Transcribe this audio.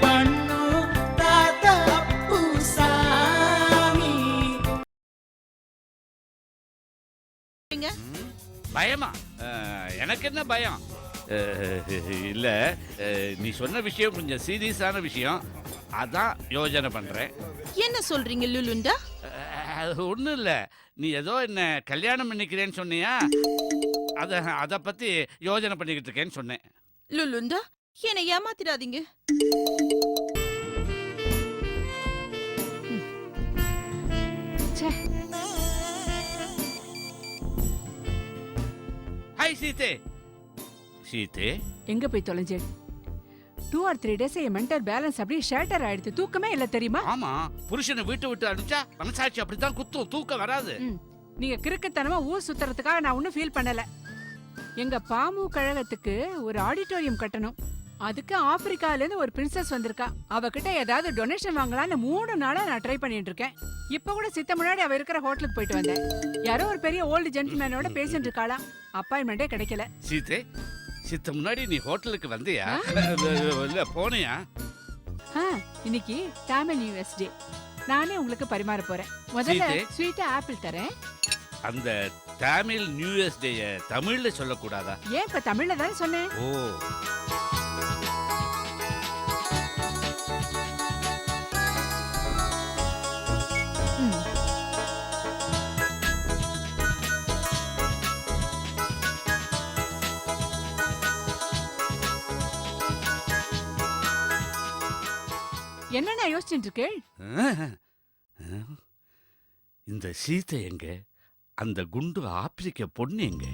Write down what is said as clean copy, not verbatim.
பண்ணு தாத்தா அப்புசாமி. பயமா? எனக்கு என்ன பயம்? இல்ல, நீ சொன்ன விஷயம் கொஞ்சம் சீரியஸான விஷயம், அதான் யோசனை பண்றேன். என்ன சொல்றீங்க லுலுண்டா? அது ஒண்ணும் இல்ல, நீ ஏதோ என்ன கல்யாணம் பண்ணிக்கிறேன்னு சொன்னியா, அத பத்தி யோசனை பண்ணிக்கிட்டு இருக்கேன்னு சொன்னேன். லுலுண்டா, என்னை ஏமாத்திடாதீங்க. ஹாய் சீதே. சீதே எங்க போய் தொலைஞ்சே? 2 or 3 days N mental balance அப்படியே ஷேட்டர் ஆயிடுது. தூக்கமே இல்ல தெரியுமா? ஆமா, புருஷனை வீட்டை விட்டு அனுப்பிச்சா மனசாட்சி அப்படித்தான் குத்தும், தூக்கம் வராது. நீங்க கிறுக்குத்தனமா ஊர் சுத்துறதுக்காக நான் ஒன்னும் ஃபீல் பண்ணல. எங்க பாமு கழகத்துக்கு ஒரு ஆடிட்டோரியம் கட்டணும். அதுக்கு ஆப்பிரிக்கால இருந்து ஒரு பிரின்சஸ் வந்திருக்கா. அவகிட்ட ஏதாவது டொனேஷன் வாங்கலாம்னு 3 நாளா நான் ட்ரை பண்ணிட்டு இருக்கேன். இப்ப கூட சித்த முன்னாடி அவ இருக்கிற ஹோட்டலுக்கு போயிட்டு வந்தேன். யாரோ ஒரு பெரிய ஓல்டு ஜென்டில்மேனோட பேசிட்டு இருக்காளா. அப்பாயின்மெண்டே கிடைக்கல. சீதே, சித்த முன்னாடி நீ ஹோட்டலுக்கு வந்தியா? இல்ல போனியா? இன்னைக்கு தமிழ் நியூஸ் டே. நானே உங்களுக்கு பரிமாற போறேன். முதல்ல ஸ்வீட்டா ஆப்பிள் தரேன். அந்த தமிழ் நியூ இயர்ஸ் டே தமிழ்ல சொல்லக்கூடாதா? ஏன் இப்ப தமிழ்ல தான் சொன்னேன். ஓ, என்னன்னா யோசிச்சுட்டு இருக்கேள்? இந்த சீத்தை எங்க? அந்த குண்டு ஆப்பிரிக்க பொண்ணு எங்க?